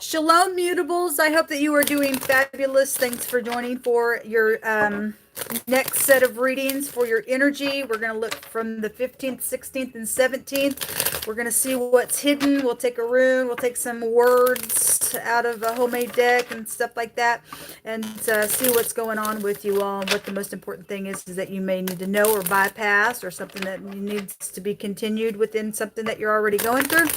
Shalom, mutables. I hope that you are doing fabulous. Thanks for joining for your next set of readings for your energy. We're going to look from the 15th, 16th, and 17th. We're going to see what's hidden. We'll take a rune. We'll take some words out of a homemade deck and stuff like that, and see what's going on with you all. What the most important thing is that you may need to know or bypass, or something that needs to be continued within something that you're already going through.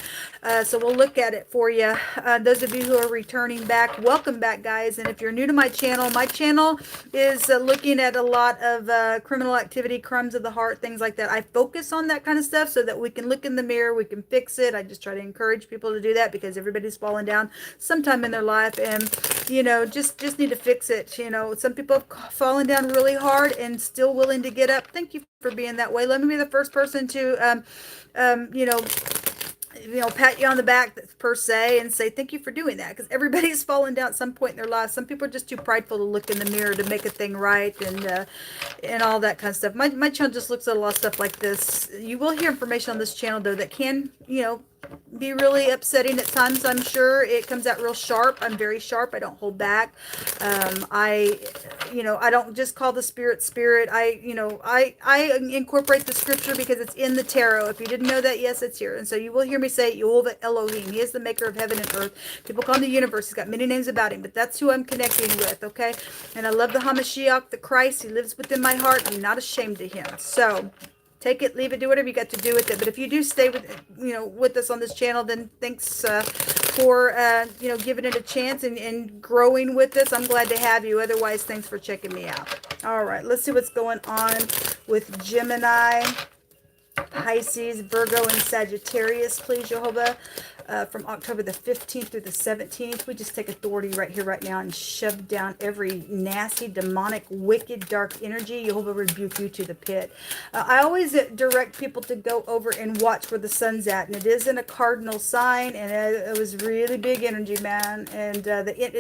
So we'll look at it for you. Those of you who are returning back, welcome back, guys. And if you're new to my channel is looking at a lot of criminal activity, crumbs of the heart, things like that. I focus on that kind of stuff so that we can look in the mirror, we can fix it. I just try to encourage people to do that because everybody's fallen down sometime in their life, and you know, just need to fix it. You know, some people have fallen down really hard and still willing to get up. Thank you for being that way. Let me be the first person to pat you on the back per se and say thank you for doing that, because everybody's fallen down at some point in their life. Some people are just too prideful to look in the mirror to make a thing right, and all that kind of stuff. My channel just looks at a lot of stuff like this. You will hear information on this channel though that can, you know, be really upsetting at times. I'm sure it comes out real sharp. I'm very sharp. I don't hold back. I don't just call the spirit. I incorporate the scripture because it's in the tarot. If you didn't know that, yes, it's here. And so you will hear me say YHVH Elohim. He is the maker of heaven and earth. People call him the universe. He's got many names about him, but that's who I'm connecting with. Okay. And I love the HaMashiach, the Christ. He lives within my heart. I'm not ashamed of him. So take it, leave it, do whatever you got to do with it. But if you do stay with us on this channel, then thanks for giving it a chance and growing with us. I'm glad to have you. Otherwise, thanks for checking me out. All right, let's see what's going on with Gemini, Pisces, Virgo, and Sagittarius, please, YHVH. From October the 15th through the 17th. We just take authority right here, right now, and shove down every nasty, demonic, wicked, dark energy. YHVH rebuke you to the pit. I always direct people to go over and watch where the sun's at, and it is in a cardinal sign, and it was really big energy, man. And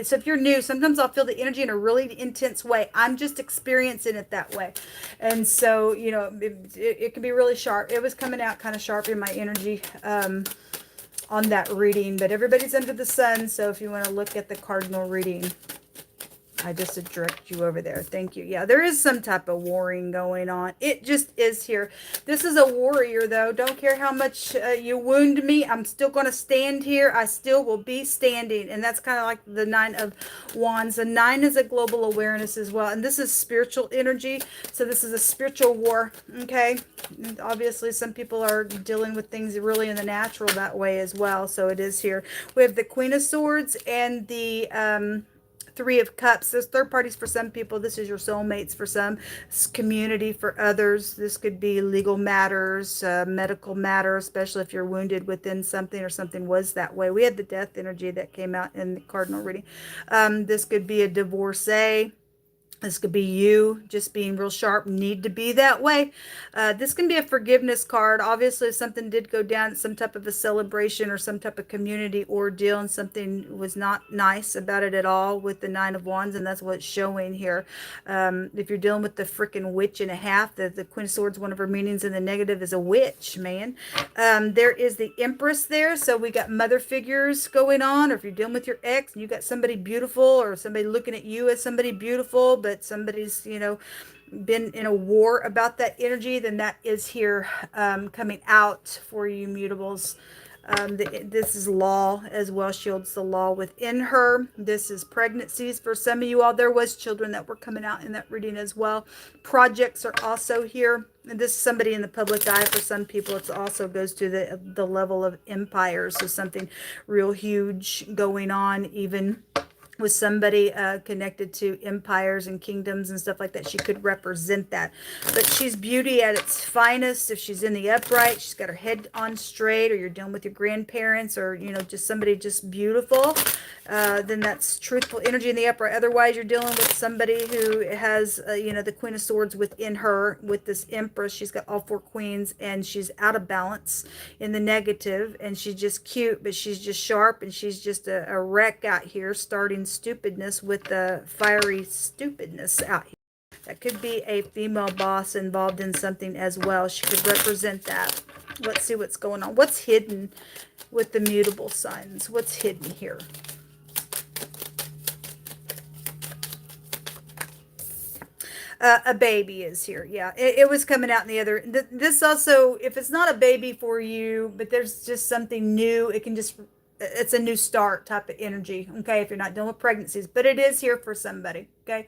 so if you're new, sometimes I'll feel the energy in a really intense way. I'm just experiencing it that way, and so it can be really sharp. It was coming out kind of sharp in my energy on that reading, but everybody's under the sun. So if you want to look at the cardinal reading, I just direct you over there. Thank you. Yeah, there is some type of warring going on. It just is here. This is a warrior, though. Don't care how much you wound me. I'm still going to stand here. I still will be standing. And that's kind of like the 9 of Wands. The 9 is a global awareness as well. And this is spiritual energy. So this is a spiritual war. Okay. And obviously, some people are dealing with things really in the natural that way as well. So it is here. We have the Queen of Swords and the 3 of Cups. There's third parties for some people. This is your soulmates for some. It's community for others. This could be legal matters, medical matter, especially if you're wounded within something or something was that way. We had the death energy that came out in the cardinal reading. This could be a divorcee. This could be you just being real sharp, need to be that way. This can be a forgiveness card. Obviously, if something did go down, some type of a celebration or some type of community ordeal, and something was not nice about it at all with the 9 of Wands, and that's what's showing here. If you're dealing with the freaking witch and a half, the Queen of Swords, one of her meanings in the negative is a witch, man. There is the Empress there, so we got mother figures going on, or if you're dealing with your ex, and you got somebody beautiful, or somebody looking at you as somebody beautiful, but somebody's been in a war about that energy, then that is here coming out for you, mutables. This is law as well. Shields the law within her. This is pregnancies for some of you all. There was children that were coming out in that reading as well. Projects are also here. And this is somebody in the public eye for some people. It also goes to the level of empires. So something real huge going on, even with somebody connected to empires and kingdoms and stuff like that. She could represent that. But she's beauty at its finest. If she's in the upright, she's got her head on straight, or you're dealing with your grandparents, or, just somebody just beautiful, then that's truthful energy in the upright. Otherwise, you're dealing with somebody who has, the Queen of Swords within her with this Empress. She's got all 4 queens, and she's out of balance in the negative, and she's just cute, but she's just sharp, and she's just a wreck out here, starting stupidness with the fiery stupidness out here. That could be a female boss involved in something as well. She could represent that. Let's see what's going on. What's hidden with the mutable signs? What's hidden here? A baby is here. Yeah, it was coming out in the other. This also, if it's not a baby for you, but there's just something new, it can just, it's a new start type of energy. Okay, if you're not dealing with pregnancies, but it is here for somebody. Okay,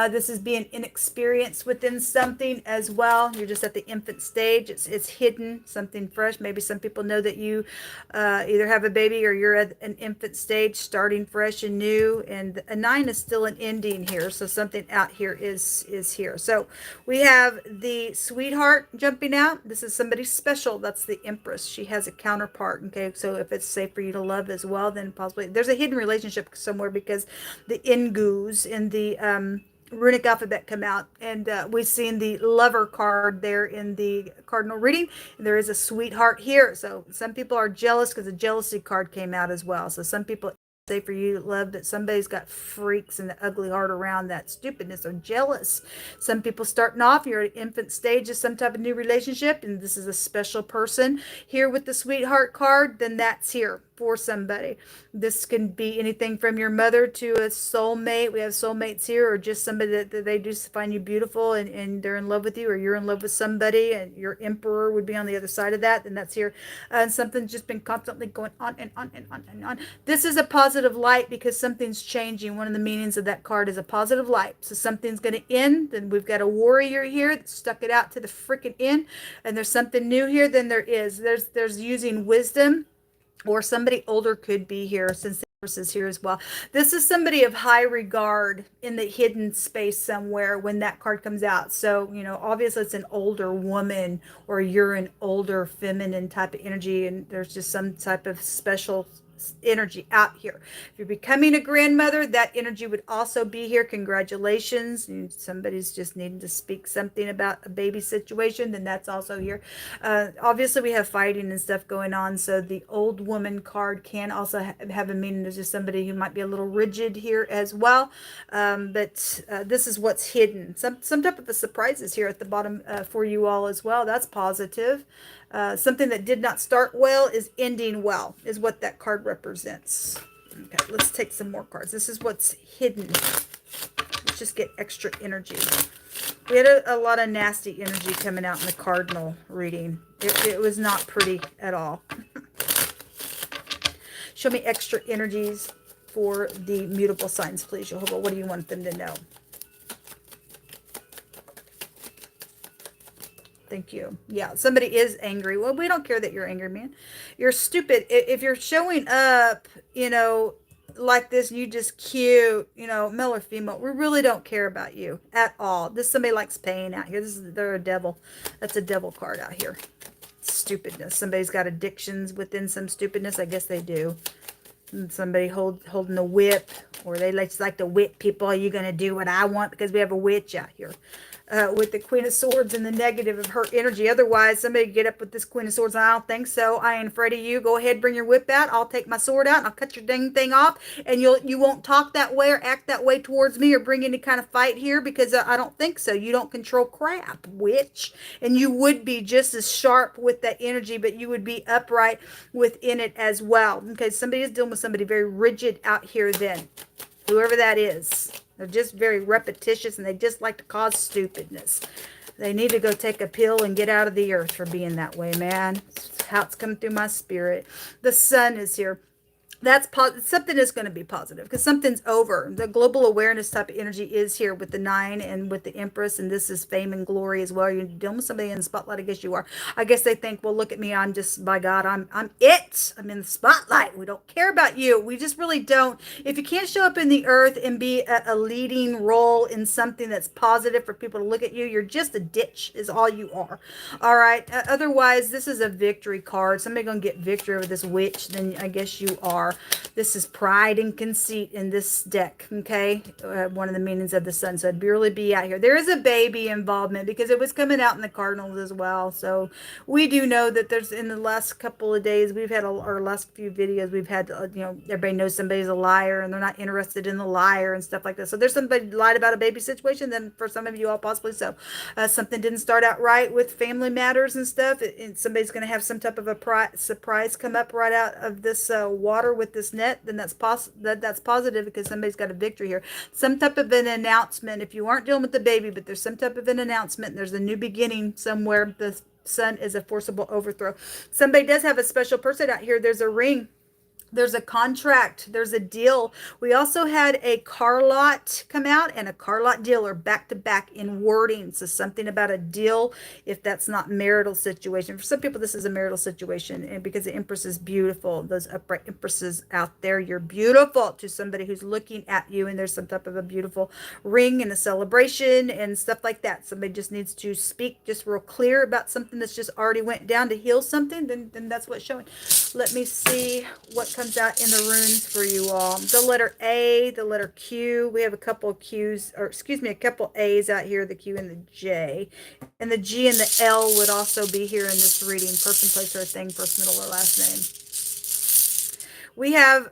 this is being inexperienced within something as well. You're just at the infant stage. It's hidden, something fresh. Maybe some people know that you either have a baby or you're at an infant stage, starting fresh and new. And a 9 is still an ending here, so something out here is here. So we have the sweetheart jumping out. This is somebody special. That's the Empress. She has a counterpart. Okay, so if it's safe for you to love as well, then possibly there's a hidden relationship somewhere, because the Ingus in the runic alphabet come out, and we've seen the lover card there in the cardinal reading, and there is a sweetheart here. So some people are jealous because the jealousy card came out as well. So some people say for you love that somebody's got freaks and the ugly heart around that stupidness or jealous. Some people starting off, you're at infant stage of some type of new relationship, and this is a special person here with the sweetheart card, then that's here for somebody. This can be anything from your mother to a soulmate. We have soulmates here, or just somebody that they do find you beautiful, and they're in love with you, or you're in love with somebody, and your emperor would be on the other side of that, then that's here. And something's just been constantly going on and on and on and on. This is a positive light because something's changing. One of the meanings of that card is a positive light. So something's going to end. Then we've got a warrior here that stuck it out to the freaking end, and there's something new here. Then there is. There's using wisdom, or somebody older could be here, since the Empress is here as well. This is somebody of high regard in the hidden space somewhere when that card comes out. So, you know, obviously it's an older woman, or you're an older feminine type of energy, and there's just some type of special energy out here. If you're becoming a grandmother, that energy would also be here. Congratulations. Somebody's just needing to speak something about a baby situation, then that's also here. Obviously we have fighting and stuff going on, so the old woman card can also have a meaning. There's just somebody who might be a little rigid here as well. But this is what's hidden. Some type of a surprise is here at the bottom for you all as well. That's positive. Something that did not start well is ending well, is what that card represents. Okay, let's take some more cards. This is what's hidden. Let's just get extra energy. We had a lot of nasty energy coming out in the cardinal reading. It was not pretty at all. Show me extra energies for the mutable signs, please, Jehovah. What do you want them to know? Thank you. Yeah, somebody is angry. Well, we don't care that you're angry, man. You're stupid. If you're showing up, you know, like this, you just cute, you know, male or female, we really don't care about you at all. This somebody likes pain out here. They're a devil. That's a devil card out here. Stupidness. Somebody's got addictions within some stupidness. I guess they do. And somebody holding a whip, or they just like to whip people. You're going to do what I want, because we have a witch out here. With the Queen of Swords and the negative of her energy. Otherwise, somebody get up with this Queen of Swords. I don't think so. I ain't afraid of you. Go ahead, bring your whip out. I'll take my sword out and I'll cut your dang thing off. And you won't talk that way or act that way towards me or bring any kind of fight here, because I don't think so. You don't control crap, witch. And you would be just as sharp with that energy, but you would be upright within it as well. Okay, somebody is dealing with somebody very rigid out here then. Whoever that is. They're just very repetitious, and they just like to cause stupidness. They need to go take a pill and get out of the earth for being that way, man. That's how it's coming through my spirit. The sun is here. That's something is going to be positive, because something's over. The global awareness type of energy is here with the 9 and with the Empress, and this is fame and glory as well. You're dealing with somebody in the spotlight. I guess you are. I guess they think, well, look at me. I'm just, by God, I'm it. I'm in the spotlight. We don't care about you. We just really don't. If you can't show up in the earth and be a leading role in something that's positive for people to look at you, you're just a ditch is all you are. All right. Otherwise, this is a victory card. Somebody going to get victory over this witch, then I guess you are. This is pride and conceit in this deck, okay? One of the meanings of the sun. So it'd really be out here. There is a baby involvement, because it was coming out in the cardinals as well. So we do know that there's, in the last couple of days, we've had, our last few videos, we've had, you know, everybody knows somebody's a liar and they're not interested in the liar and stuff like that. So there's somebody lied about a baby situation. Then for some of you all, possibly so. Something didn't start out right with family matters and stuff. And somebody's going to have some type of a surprise come up right out of this water with this net. met, then that's that's positive, because somebody's got a victory here. Some type of an announcement. If you aren't dealing with the baby, but there's some type of an announcement, and there's a new beginning somewhere. The sun is a forcible overthrow. Somebody does have a special person out here. There's a ring. There's a contract. There's a deal. We also had a car lot come out and a car lot dealer back to back in wording. So something about a deal, if that's not marital situation. For some people, this is a marital situation, and because the Empress is beautiful. Those upright Empresses out there, you're beautiful to somebody who's looking at you, and there's some type of a beautiful ring and a celebration and stuff like that. Somebody just needs to speak just real clear about something that's just already went down to heal something. Then that's what's showing. Let me see what comes out in the runes for you all. The letter A, the letter Q. We have a couple of Q's, or excuse me, a couple A's out here, the Q and the J. And the G and the L would also be here in this reading. Person, place, or thing, first, middle, or last name. We had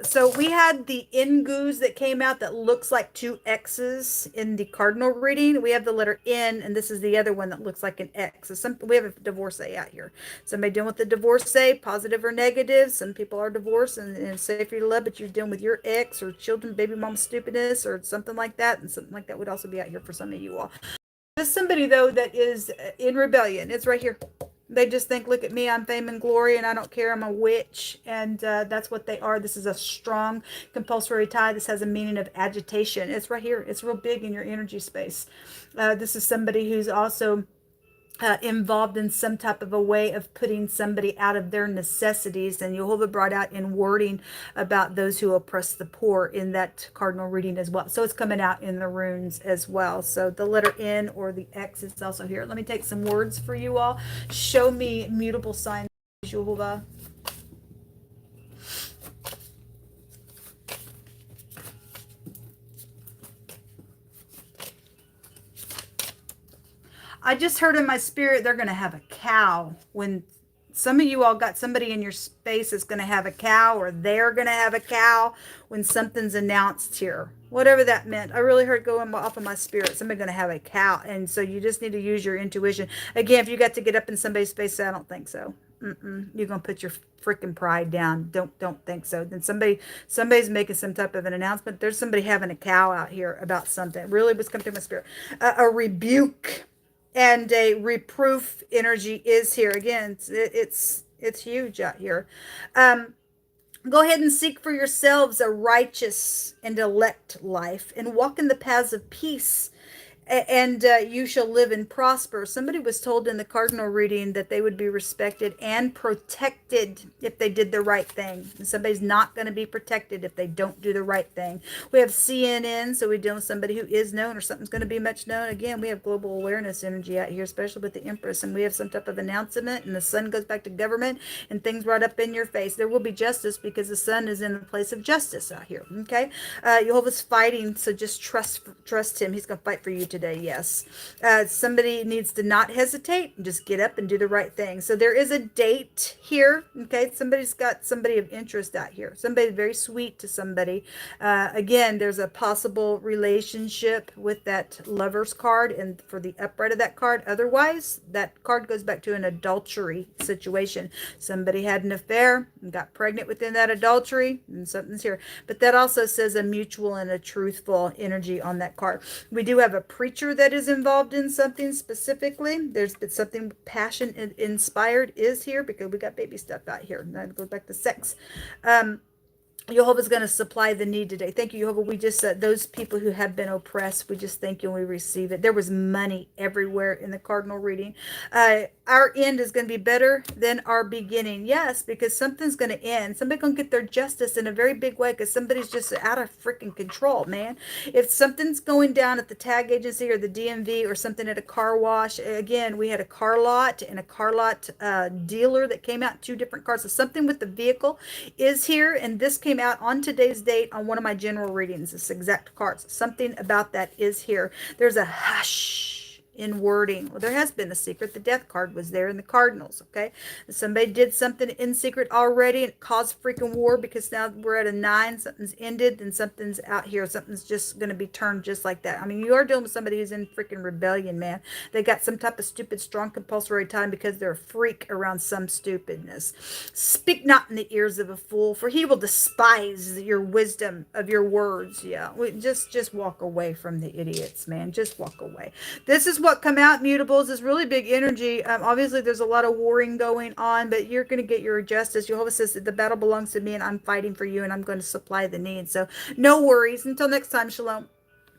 the Ngus that came out that looks like two X's in the cardinal reading. We have the letter N, and this is the other one that looks like an X. So we have a divorcee out here. Somebody dealing with the divorcee, positive or negative. Some people are divorced and it's safe for you to love, but you're dealing with your ex or children, baby mama stupidness, or something like that. And something like that would also be out here for some of you all. There's somebody, though, that is in rebellion. It's right here. They just think, look at me, I'm fame and glory, and I don't care, I'm a witch. And that's what they are. This is a strong compulsory tie. This has a meaning of agitation. It's right here. It's real big in your energy space. This is somebody who's also involved in some type of a way of putting somebody out of their necessities. And Jehovah brought out in wording about those who oppress the poor in that cardinal reading as well. So it's coming out in the runes as well. So the letter N or the X is also here. Let me take some words for you all. Show me mutable signs, Jehovah. I just heard in my spirit they're going to have a cow. When some of you all got somebody in your space that's going to have a cow, or they're going to have a cow when something's announced here. Whatever that meant. I really heard going off of my spirit. Somebody's going to have a cow. And so you just need to use your intuition. Again, if you got to get up in somebody's face, I don't think so. You're going to put your freaking pride down. Don't think so. Then somebody's making some type of an announcement. There's somebody having a cow out here about something. Really was coming through my spirit. A rebuke and a reproof energy is here. Again, it's huge out here. Go ahead and seek for yourselves a righteous and elect life, and walk in the paths of peace, and you shall live and prosper. Somebody was told in the cardinal reading that they would be respected and protected if they did the right thing. And somebody's not going to be protected if they don't do the right thing. We have CNN, so we deal with somebody who is known, or something's going to be much known. Again, we have global awareness energy out here, especially with the Empress, and we have some type of announcement, and the sun goes back to government, and things right up in your face. There will be justice because the sun is in the place of justice out here. Okay, Jehovah's fighting, so just trust him. He's going to fight for you today. Yes. Somebody needs to not hesitate and just get up and do the right thing. So there is a date here. Okay. Somebody's got somebody of interest out here. Somebody very sweet to somebody. Again, there's a possible relationship with that Lover's card, and for the upright of that card. Otherwise, that card goes back to an adultery situation. Somebody had an affair and got pregnant within that adultery, and something's here. But that also says a mutual and a truthful energy on that card. We do have a preacher that is involved in something specifically. There's been something passion inspired is here, because we got baby stuff out here. That goes back to sex. Jehovah's going to supply the need today. Thank you, Jehovah. We just, those people who have been oppressed, we just thank you and we receive it. There was money everywhere in the cardinal reading. Our end is going to be better than our beginning. Yes, because something's going to end. Somebody's going to get their justice in a very big way, because somebody's just out of freaking control, man. If something's going down at the tag agency or the DMV or something at a car wash, again, we had a car lot and a car lot dealer that came out, 2 different cars. So something with the vehicle is here, and this came out on today's date on one of my general readings, this exact cards. Something about that is here. There's a hush in wording. Well, there has been a secret. The death card was there in the cardinals, okay? Somebody did something in secret already and it caused freaking war because now we're at a 9. Something's ended and something's out here. Something's just going to be turned just like that. I mean, you are dealing with somebody who's in freaking rebellion, man. They got some type of stupid, strong, compulsory time because they're a freak around some stupidness. Speak not in the ears of a fool, for he will despise your wisdom of your words. Yeah, just walk away from the idiots, man. Just walk away. This is what come out, mutables, is really big energy. Obviously, there's a lot of warring going on, but you're going to get your justice. Jehovah says that the battle belongs to me, and I'm fighting for you, and I'm going to supply the needs. So no worries. Until next time, shalom.